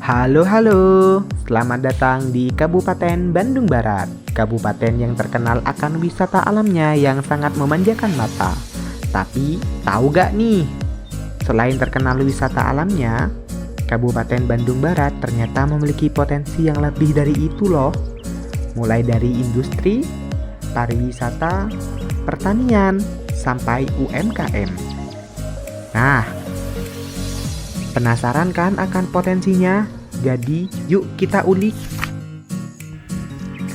Halo, halo. Selamat datang di Kabupaten Bandung Barat. Kabupaten yang terkenal akan wisata alamnya yang sangat memanjakan mata. Tapi, tahu gak nih? Selain terkenal wisata alamnya, Kabupaten Bandung Barat ternyata memiliki potensi yang lebih dari itu loh. Mulai dari industri, pariwisata, pertanian, sampai UMKM. Nah, penasaran kan akan potensinya? Jadi, yuk kita ulik.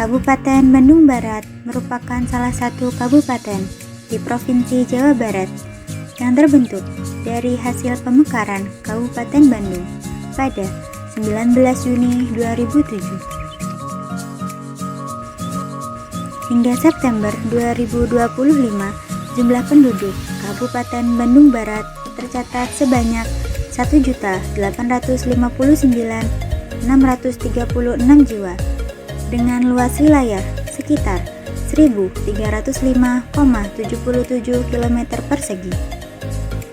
Kabupaten Bandung Barat merupakan salah satu kabupaten di Provinsi Jawa Barat yang terbentuk dari hasil pemekaran Kabupaten Bandung pada 19 Juni 2007. Hingga September 2025, jumlah penduduk Kabupaten Bandung Barat tercatat sebanyak 1.859.636 jiwa dengan luas wilayah sekitar 1.305,77 km persegi.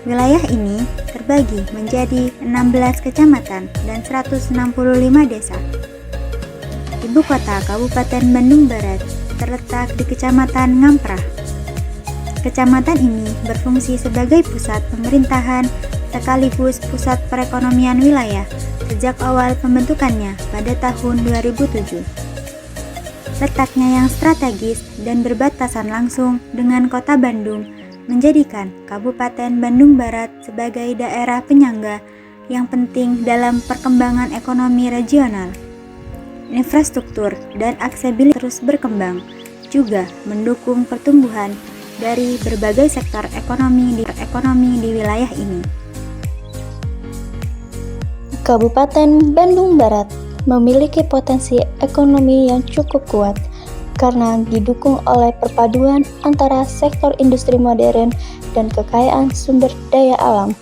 Wilayah ini terbagi menjadi 16 kecamatan dan 165 desa. Ibu kota Kabupaten Bandung Barat terletak di Kecamatan Ngamprah. Kecamatan ini berfungsi sebagai pusat pemerintahan sekaligus pusat perekonomian wilayah sejak awal pembentukannya pada tahun 2007. Letaknya yang strategis dan berbatasan langsung dengan kota Bandung menjadikan Kabupaten Bandung Barat sebagai daerah penyangga yang penting dalam perkembangan ekonomi regional. Infrastruktur dan aksesibilitas terus berkembang, juga mendukung pertumbuhan dari berbagai sektor ekonomi di wilayah ini. Kabupaten Bandung Barat memiliki potensi ekonomi yang cukup kuat karena didukung oleh perpaduan antara sektor industri modern dan kekayaan sumber daya alam.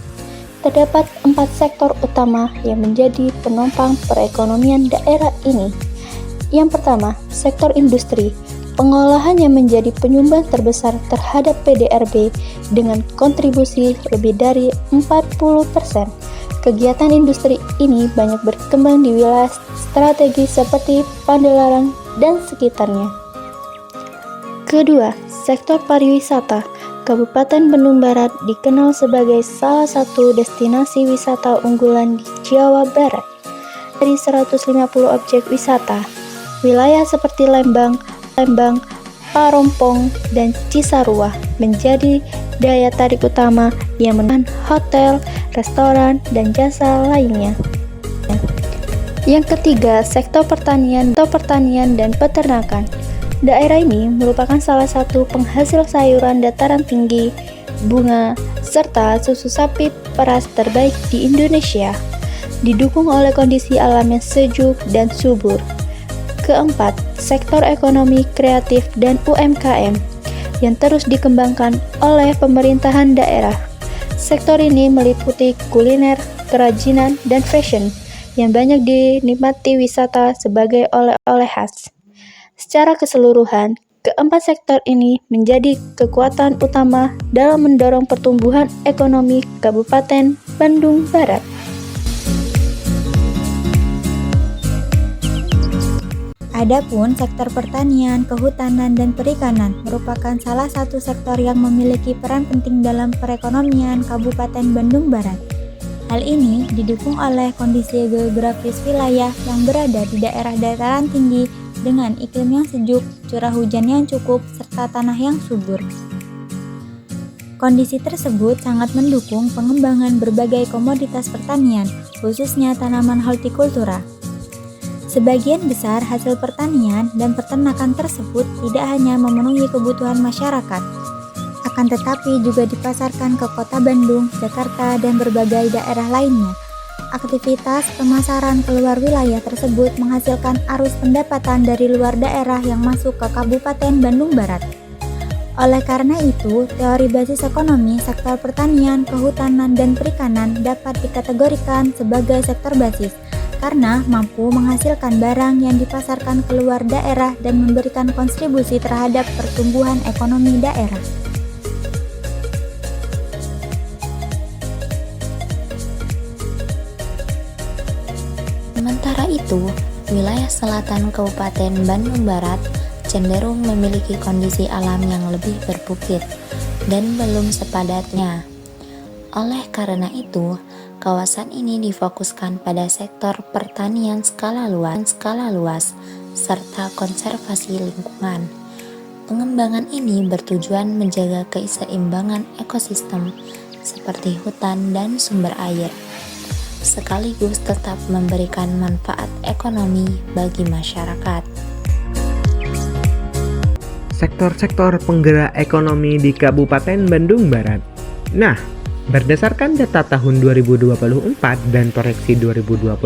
Terdapat 4 sektor utama yang menjadi penopang perekonomian daerah ini. Yang pertama, sektor industri. Pengolahan yang menjadi penyumbang terbesar terhadap PDRB dengan kontribusi lebih dari 40%. Kegiatan industri ini banyak berkembang di wilayah strategis seperti Pandelarang dan sekitarnya. Kedua, sektor pariwisata. Kabupaten Bandung Barat dikenal sebagai salah satu destinasi wisata unggulan di Jawa Barat. Dari 150 objek wisata, wilayah seperti Lembang, Parompong, dan Cisarua menjadi daya tarik utama yang menahan hotel, restoran, dan jasa lainnya. Yang ketiga, sektor pertanian dan peternakan. Daerah ini merupakan salah satu penghasil sayuran dataran tinggi, bunga, serta susu sapi peras terbaik di Indonesia, didukung oleh kondisi alam yang sejuk dan subur. Keempat, sektor ekonomi kreatif dan UMKM yang terus dikembangkan oleh pemerintahan daerah. Sektor ini meliputi kuliner, kerajinan, dan fashion yang banyak dinikmati wisata sebagai oleh-oleh khas. Secara keseluruhan, keempat sektor ini menjadi kekuatan utama dalam mendorong pertumbuhan ekonomi Kabupaten Bandung Barat. Adapun sektor pertanian, kehutanan, dan perikanan merupakan salah satu sektor yang memiliki peran penting dalam perekonomian Kabupaten Bandung Barat. Hal ini didukung oleh kondisi geografis wilayah yang berada di daerah dataran tinggi dengan iklim yang sejuk, curah hujan yang cukup, serta tanah yang subur. Kondisi tersebut sangat mendukung pengembangan berbagai komoditas pertanian, khususnya tanaman hortikultura. Sebagian besar hasil pertanian dan peternakan tersebut tidak hanya memenuhi kebutuhan masyarakat, akan tetapi juga dipasarkan ke Kota Bandung, Jakarta, dan berbagai daerah lainnya. Aktivitas pemasaran keluar wilayah tersebut menghasilkan arus pendapatan dari luar daerah yang masuk ke Kabupaten Bandung Barat. Oleh karena itu, teori basis ekonomi sektor pertanian, kehutanan, dan perikanan dapat dikategorikan sebagai sektor basis karena mampu menghasilkan barang yang dipasarkan keluar daerah dan memberikan kontribusi terhadap pertumbuhan ekonomi daerah. Sementara itu, wilayah selatan Kabupaten Bandung Barat cenderung memiliki kondisi alam yang lebih berbukit dan belum sepadatnya. Oleh karena itu, kawasan ini difokuskan pada sektor pertanian skala luas serta konservasi lingkungan. Pengembangan ini bertujuan menjaga keseimbangan ekosistem seperti hutan dan sumber air, sekaligus tetap memberikan manfaat ekonomi bagi masyarakat. Sektor-sektor penggerak ekonomi di Kabupaten Bandung Barat. Nah, berdasarkan data tahun 2024 dan proyeksi 2025,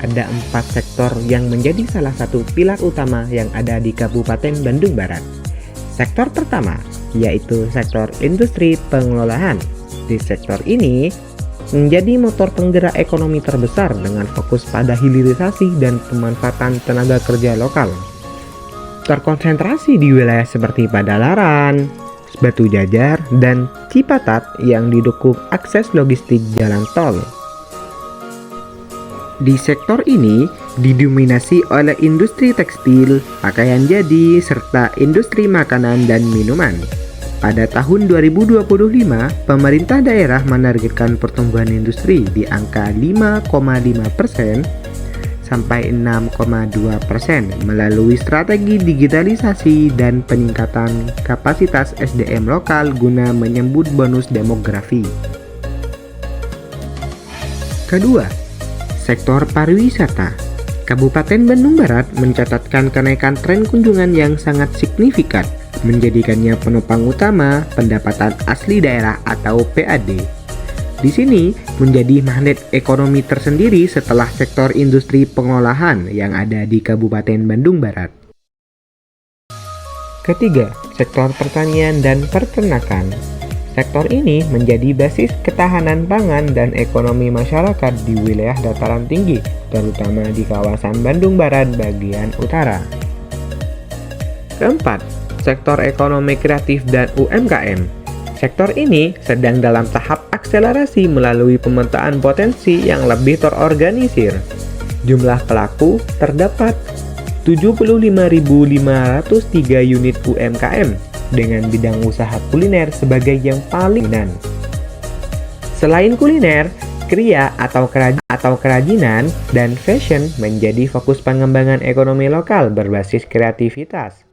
ada 4 sektor yang menjadi salah satu pilar utama yang ada di Kabupaten Bandung Barat. Sektor pertama, yaitu sektor industri pengolahan. Di sektor ini, menjadi motor penggerak ekonomi terbesar dengan fokus pada hilirisasi dan pemanfaatan tenaga kerja lokal. Terkonsentrasi di wilayah seperti Padalarang, Batu Jajar, dan Cipatat yang didukung akses logistik jalan tol. Di sektor ini didominasi oleh industri tekstil, pakaian jadi, serta industri makanan dan minuman. Pada tahun 2025, pemerintah daerah menargetkan pertumbuhan industri di angka 5,5% sampai 6,2% melalui strategi digitalisasi dan peningkatan kapasitas SDM lokal guna menyambut bonus demografi. Kedua, sektor pariwisata. Kabupaten Bandung Barat mencatatkan kenaikan tren kunjungan yang sangat signifikan, menjadikannya penopang utama pendapatan asli daerah atau PAD. Di sini menjadi magnet ekonomi tersendiri setelah sektor industri pengolahan yang ada di Kabupaten Bandung Barat. Ketiga, sektor pertanian dan peternakan. Sektor ini menjadi basis ketahanan pangan dan ekonomi masyarakat di wilayah dataran tinggi, terutama di kawasan Bandung Barat bagian utara. Keempat, sektor ekonomi kreatif dan UMKM. Sektor ini sedang dalam tahap akselerasi melalui pemetaan potensi yang lebih terorganisir. Jumlah pelaku terdapat 75.503 unit UMKM dengan bidang usaha kuliner sebagai yang paling dominan. Selain kuliner, kria atau kerajinan dan fashion menjadi fokus pengembangan ekonomi lokal berbasis kreativitas.